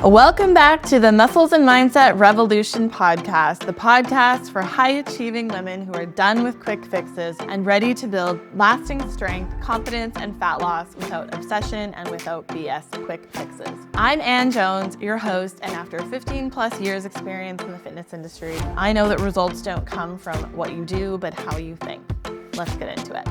Welcome back to the Muscles and Mindset Revolution podcast, the podcast for high-achieving women who are done with quick fixes and ready to build lasting strength, confidence, and fat loss without obsession and without BS quick fixes. I'm Ann Jones, your host, and after 15 plus years experience in the fitness industry, I know that results don't come from what you do, but how you think. Let's get into it.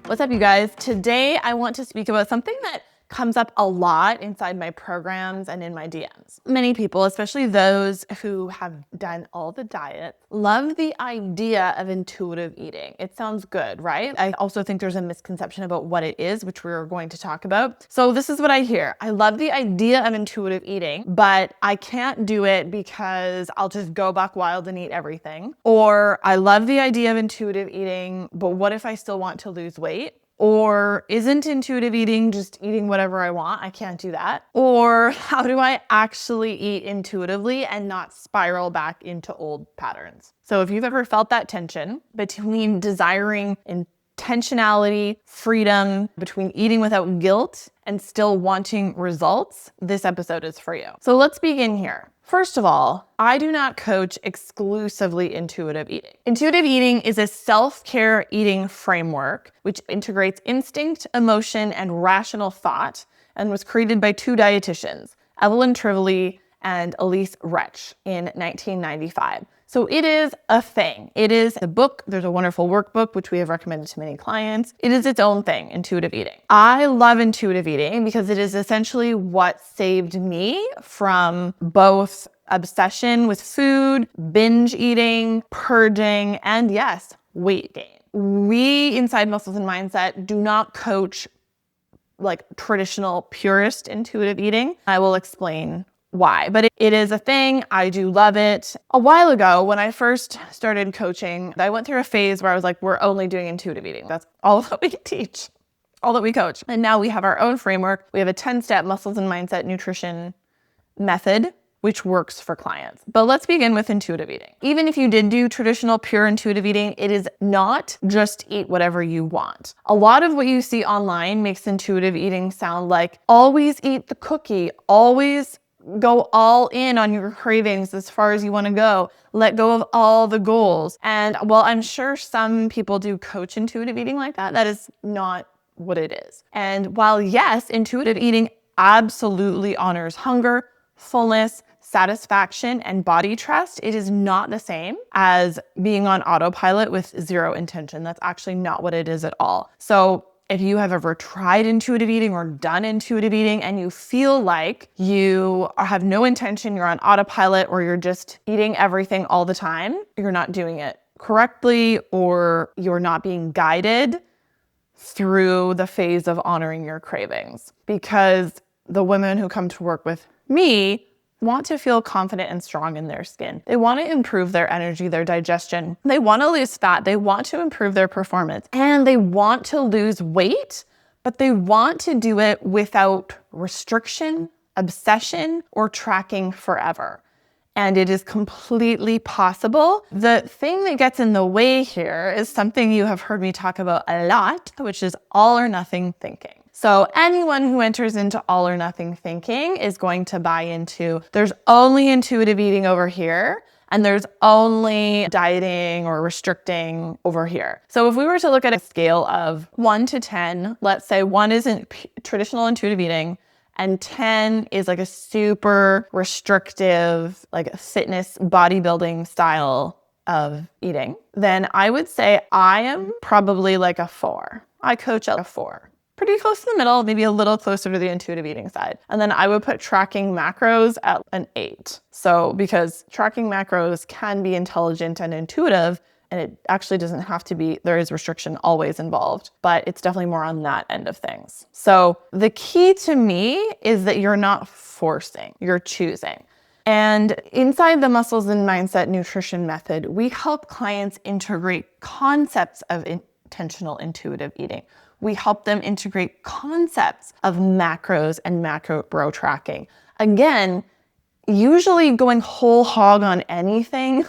What's up, you guys? Today, I want to speak about something that comes up a lot inside my programs and in my DMs. Many people, especially those who have done all the diets, love the idea of intuitive eating. It sounds good, right? I also think there's a misconception about what it is, which we're going to talk about. So this is what I hear. I love the idea of intuitive eating, but I can't do it because I'll just go buck wild and eat everything. Or I love the idea of intuitive eating, but what if I still want to lose weight? Or isn't intuitive eating just eating whatever I want? I can't do that. Or how do I actually eat intuitively and not spiral back into old patterns? So if you've ever felt that tension between desiring intentionality, freedom, between eating without guilt and still wanting results, this episode is for you. So let's begin here. First of all, I do not coach exclusively intuitive eating. Intuitive eating is a self-care eating framework which integrates instinct, emotion, and rational thought and was created by two dietitians, Evelyn Trivoli and Elise Retch in 1995. So it is a thing. It is a book. There's a wonderful workbook, which we have recommended to many clients. It is its own thing, intuitive eating. I love intuitive eating because it is essentially what saved me from both obsession with food, binge eating, purging, and yes, weight gain. We inside Muscles and Mindset do not coach like traditional purist intuitive eating. I will explain why, but it is a thing. I do love it. A while ago, when I first started coaching, I went through a phase where I was like, we're only doing intuitive eating. That's all that we teach, all that we coach. And now we have our own framework. We have a 10-step muscles and mindset nutrition method, which works for clients. But let's begin with intuitive eating. Even if you did do traditional pure intuitive eating, it is not just eat whatever you want. A lot of what you see online makes intuitive eating sound like always eat the cookie, always go all in on your cravings as far as you want to go. Let go of all the goals. And while I'm sure some people do coach intuitive eating like that, that is not what it is. And while yes, intuitive eating absolutely honors hunger, fullness, satisfaction, and body trust, it is not the same as being on autopilot with zero intention. That's actually not what it is at all. So if you have ever tried intuitive eating or done intuitive eating and you feel like you have no intention, you're on autopilot, or you're just eating everything all the time, you're not doing it correctly, or you're not being guided through the phase of honoring your cravings. Because the women who come to work with me want to feel confident and strong in their skin. They want to improve their energy, their digestion. They want to lose fat. They want to improve their performance. And they want to lose weight, but they want to do it without restriction, obsession, or tracking forever. And it is completely possible. The thing that gets in the way here is something you have heard me talk about a lot, which is all or nothing thinking. So anyone who enters into all or nothing thinking is going to buy into, there's only intuitive eating over here, and there's only dieting or restricting over here. So if we were to look at a scale of 1 to 10, let's say 1 isn't traditional intuitive eating, and 10 is like a super restrictive, like a fitness bodybuilding style of eating, then I would say I am probably like a 4. I coach at a 4. Pretty close to the middle, maybe a little closer to the intuitive eating side. And then I would put tracking macros at an 8. So because tracking macros can be intelligent and intuitive, and it actually doesn't have to be, there is restriction always involved, but it's definitely more on that end of things. So the key to me is that you're not forcing, you're choosing. And inside the Muscles and Mindset Nutrition Method, we help clients integrate concepts of intentional intuitive eating. We help them integrate concepts of macros and macro tracking. Again, usually going whole hog on anything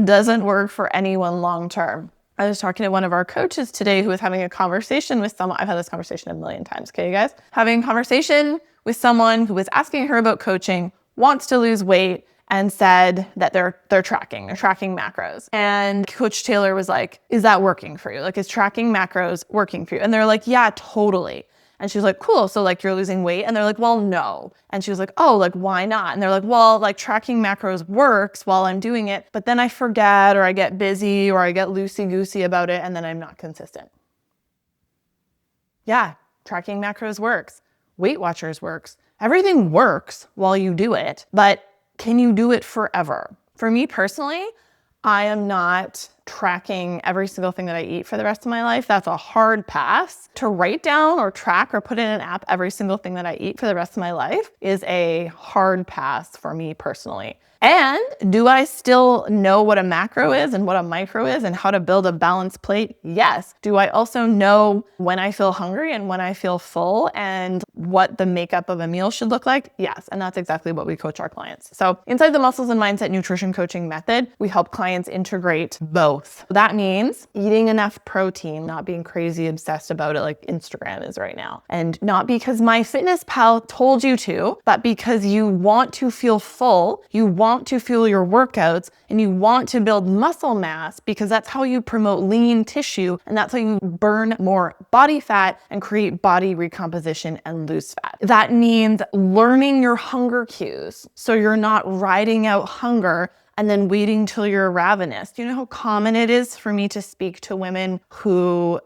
doesn't work for anyone long term. I was talking to one of our coaches today who was having a conversation with someone. I've had this conversation a million times, okay, you guys? Having a conversation with someone who was asking her about coaching, wants to lose weight, and said that they're tracking macros. And Coach Taylor was like, is that working for you? Like, is tracking macros working for you? And they're like, yeah, totally. And she was like, cool. So like you're losing weight? And they're like, well, no. And she was like, oh, like why not? And they're like, well, like tracking macros works while I'm doing it, but then I forget or I get busy or I get loosey-goosey about it and then I'm not consistent. Yeah, tracking macros works. Weight Watchers works. Everything works while you do it, but can you do it forever? For me personally, I am not tracking every single thing that I eat for the rest of my life. That's a hard pass. To write down or track or put in an app every single thing that I eat for the rest of my life is a hard pass for me personally. And do I still know what a macro is and what a micro is and how to build a balanced plate? Yes. Do I also know when I feel hungry and when I feel full and what the makeup of a meal should look like? Yes. And that's exactly what we coach our clients. So inside the Muscles and Mindset Nutrition Coaching Method, we help clients integrate both. That means eating enough protein, not being crazy obsessed about it like Instagram is right now. And not because MyFitnessPal told you to, but because you want to feel full, you want to fuel your workouts, and you want to build muscle mass because that's how you promote lean tissue and that's how you burn more body fat and create body recomposition and lose fat. That means learning your hunger cues so you're not riding out hunger and then waiting till you're ravenous. Do you know how common it is for me to speak to women who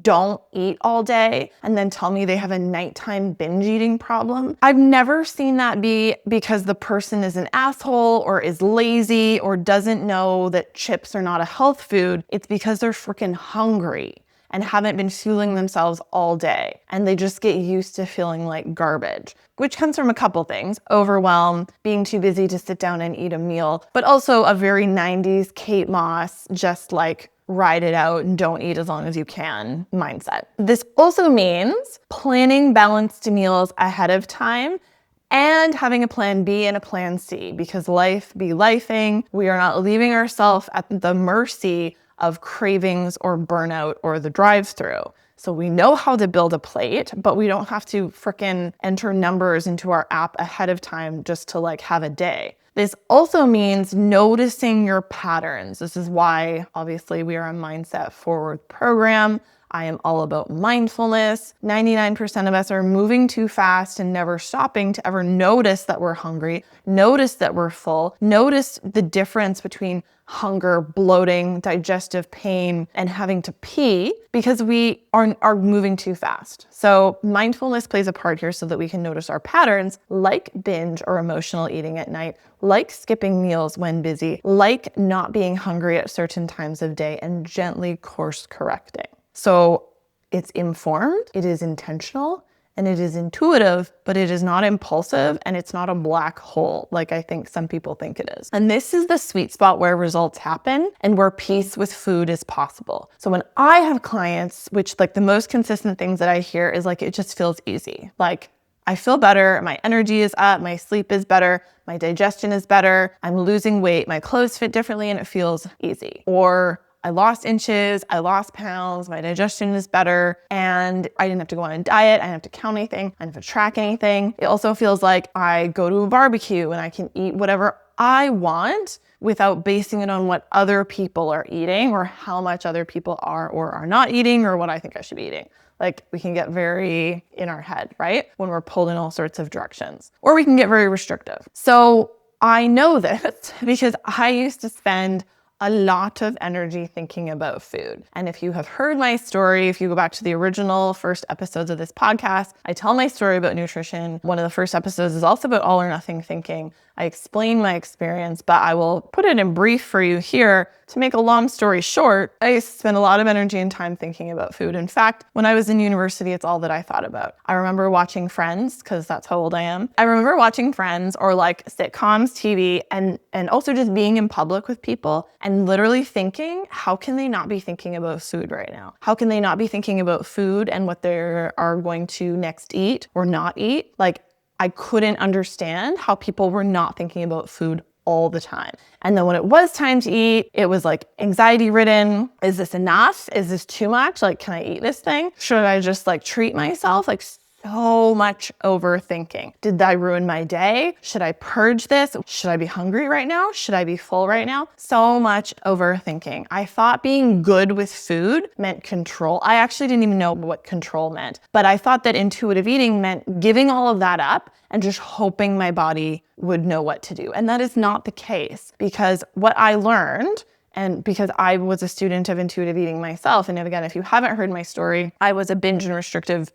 don't eat all day and then tell me they have a nighttime binge eating problem? I've never seen that be because the person is an asshole or is lazy or doesn't know that chips are not a health food. It's because they're freaking hungry and haven't been fueling themselves all day. And they just get used to feeling like garbage, which comes from a couple things: overwhelm, being too busy to sit down and eat a meal, but also a very 90s Kate Moss, just like ride it out and don't eat as long as you can mindset. This also means planning balanced meals ahead of time and having a plan B and a plan C, because life be lifing. We are not leaving ourselves at the mercy of cravings or burnout or the drive-through. So we know how to build a plate, but we don't have to frickin' enter numbers into our app ahead of time just to like have a day. This also means noticing your patterns. This is why, obviously, we are a Mindset Forward program. I am all about mindfulness. 99% of us are moving too fast and never stopping to ever notice that we're hungry, notice that we're full, notice the difference between hunger, bloating, digestive pain, and having to pee because we are moving too fast. So mindfulness plays a part here so that we can notice our patterns, like binge or emotional eating at night, like skipping meals when busy, like not being hungry at certain times of day, and gently course correcting. So it's informed, it is intentional, and it is intuitive, but it is not impulsive and it's not a black hole like I think some people think it is. And this is the sweet spot where results happen and where peace with food is possible. So when I have clients, which like the most consistent things that I hear is like, it just feels easy. Like I feel better, my energy is up, my sleep is better, my digestion is better, I'm losing weight, my clothes fit differently and it feels easy. Or I lost inches, I lost pounds, my digestion is better, and I didn't have to go on a diet, I didn't have to count anything, I didn't have to track anything. It also feels like I go to a barbecue and I can eat whatever I want without basing it on what other people are eating or how much other people are or are not eating or what I think I should be eating. Like we can get very in our head, right? When we're pulled in all sorts of directions. Or we can get very restrictive. So I know this because I used to spend a lot of energy thinking about food. And if you have heard my story, if you go back to the original first episodes of this podcast, I tell my story about nutrition. One of the first episodes is also about all or nothing thinking. I explain my experience, but I will put it in brief for you here. To make a long story short, I spent a lot of energy and time thinking about food. In fact, when I was in university, it's all that I thought about. I remember watching Friends, because that's how old I am. I remember watching Friends or like sitcoms, TV, and also just being in public with people and literally thinking, how can they not be thinking about food right now? How can they not be thinking about food and what they are going to next eat or not eat? Like, I couldn't understand how people were not thinking about food all the time. And then when it was time to eat, it was like anxiety ridden. Is this enough? Is this too much? Like, can I eat this thing? Should I just like treat myself? Like, so much overthinking. Did I ruin my day? Should I purge this? Should I be hungry right now? Should I be full right now? So much overthinking. I thought being good with food meant control. I actually didn't even know what control meant, but I thought that intuitive eating meant giving all of that up and just hoping my body would know what to do. And that is not the case, because what I learned, and because I was a student of intuitive eating myself, and again, if you haven't heard my story, I was a binge and restrictive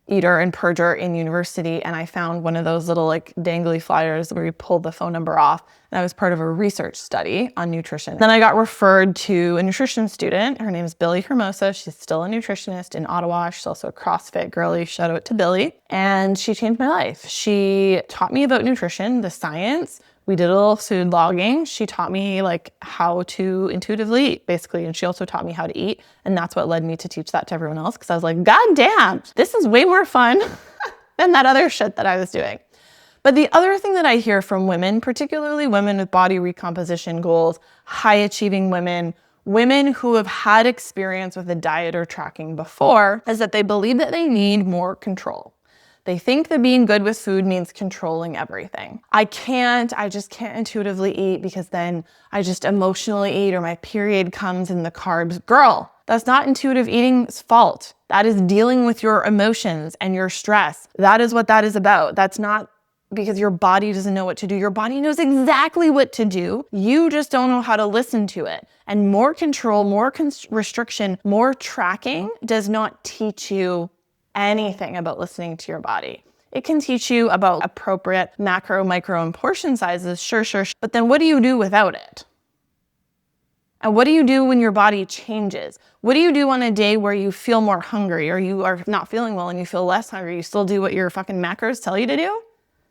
eater and purger in university, and I found one of those little like dangly flyers where you pull the phone number off, and I was part of a research study on nutrition. Then I got referred to a nutrition student. Her name is Billy Hermosa. She's still a nutritionist in Ottawa. She's also a CrossFit girly. Shout out to Billy. And she changed my life. She taught me about nutrition, the science. We did a little food logging. She taught me like how to intuitively eat, basically. And she also taught me how to eat. And that's what led me to teach that to everyone else. Cause I was like, God damn, this is way more fun than that other shit that I was doing. But the other thing that I hear from women, particularly women with body recomposition goals, high achieving women, women who have had experience with a diet or tracking before, is that they believe that they need more control. They think that being good with food means controlling everything. I just can't intuitively eat because then I just emotionally eat, or my period comes and the carbs. Girl, that's not intuitive eating's fault. That is dealing with your emotions and your stress. That is what that is about. That's not because your body doesn't know what to do. Your body knows exactly what to do. You just don't know how to listen to it. And more control, more restriction, more tracking does not teach you anything about listening to your body. It can teach you about appropriate macro, micro, and portion sizes, sure. But then what do you do without it? And what do you do when your body changes? What do you do on a day where you feel more hungry, or you are not feeling well and you feel less hungry? You still do what your fucking macros tell you to do?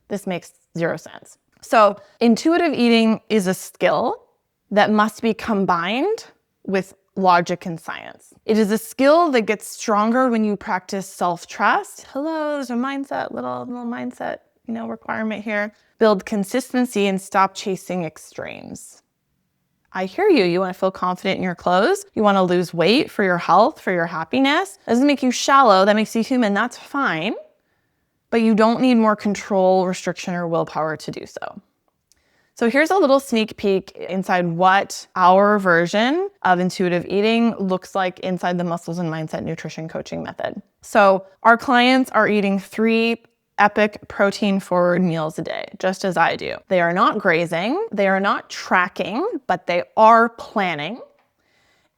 This makes zero sense. So intuitive eating is a skill that must be combined with logic and science. It is a skill that gets stronger when you practice self-trust. Hello, there's a mindset, little mindset, requirement here. Build consistency and stop chasing extremes. I hear you. You want to feel confident in your clothes. You want to lose weight for your health, for your happiness. That doesn't make you shallow. That makes you human. That's fine. But you don't need more control, restriction, or willpower to do so. So here's a little sneak peek inside what our version of intuitive eating looks like inside the Muscles and Mindset Nutrition Coaching Method. So our clients are eating 3 epic protein-forward meals a day, just as I do. They are not grazing, they are not tracking, but they are planning.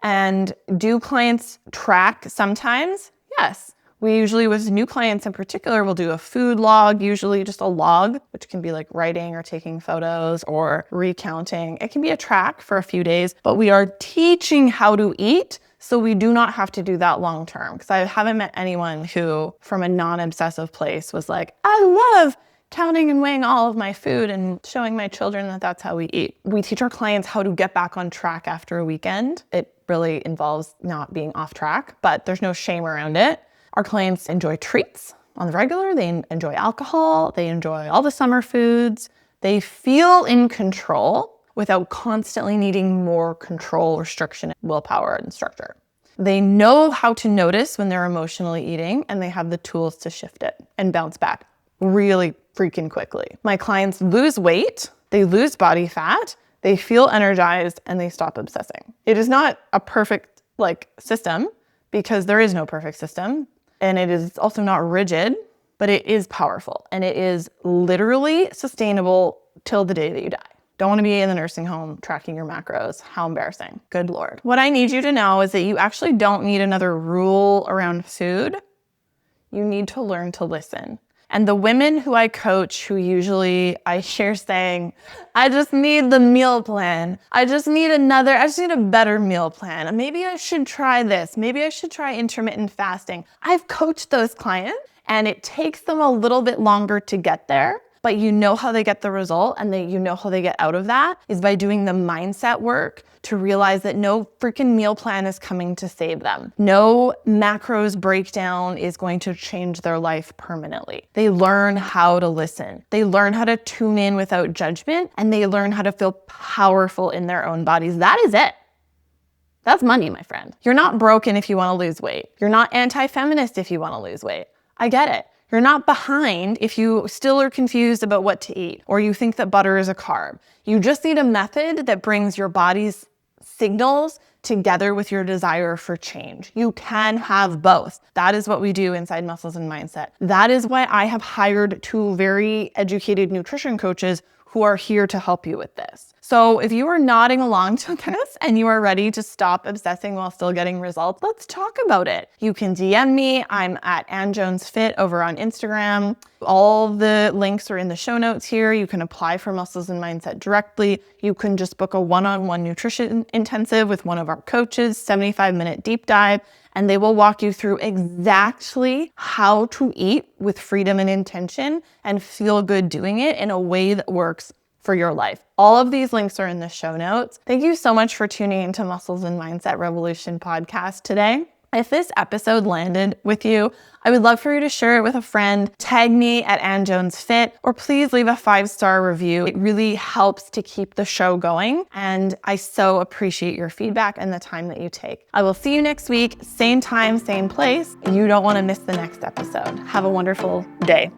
And do clients track sometimes? Yes. We usually, with new clients in particular, will do a food log, usually just a log, which can be like writing or taking photos or recounting. It can be a track for a few days, but we are teaching how to eat, so we do not have to do that long term. Because I haven't met anyone who, from a non-obsessive place, was like, I love counting and weighing all of my food and showing my children that that's how we eat. We teach our clients how to get back on track after a weekend. It really involves not being off track, but there's no shame around it. Our clients enjoy treats on the regular. They enjoy alcohol. They enjoy all the summer foods. They feel in control without constantly needing more control, restriction, willpower, and structure. They know how to notice when they're emotionally eating, and they have the tools to shift it and bounce back really freaking quickly. My clients lose weight. They lose body fat. They feel energized, and they stop obsessing. It is not a perfect system, because there is no perfect system. And it is also not rigid, but it is powerful. And it is literally sustainable till the day that you die. Don't want to be in the nursing home tracking your macros. How embarrassing. Good Lord. What I need you to know is that you actually don't need another rule around food. You need to learn to listen. And the women who I coach, who usually I hear saying, I just need the meal plan. I just need a better meal plan. And maybe I should try this. Maybe I should try intermittent fasting. I've coached those clients, and it takes them a little bit longer to get there, but you know how they get the result and you know how they get out of that is by doing the mindset work to realize that no freaking meal plan is coming to save them. No macros breakdown is going to change their life permanently. They learn how to listen. They learn how to tune in without judgment, and they learn how to feel powerful in their own bodies. That is it. That's money, my friend. You're not broken if you want to lose weight. You're not anti-feminist if you want to lose weight. I get it. You're not behind if you still are confused about what to eat or you think that butter is a carb. You just need a method that brings your body's signals together with your desire for change. You can have both. That is what we do inside Muscles and Mindset. That is why I have hired 2 very educated nutrition coaches who are here to help you with this. So if you are nodding along to this and you are ready to stop obsessing while still getting results, let's talk about it. You can DM me. I'm at Ann Jones Fit over on Instagram. All the links are in the show notes here. You can apply for Muscles and Mindset directly. You can just book a one-on-one nutrition intensive with one of our coaches, 75-minute deep dive, and they will walk you through exactly how to eat with freedom and intention and feel good doing it in a way that works for your life. All of these links are in the show notes. Thank you so much for tuning into Muscles and Mindset Revolution podcast today. If this episode landed with you, I would love for you to share it with a friend, tag me at Ann Jones Fit, or please leave a 5-star review. It really helps to keep the show going, and I so appreciate your feedback and the time that you take. I will see you next week, same time, same place. You don't want to miss the next episode. Have a wonderful day.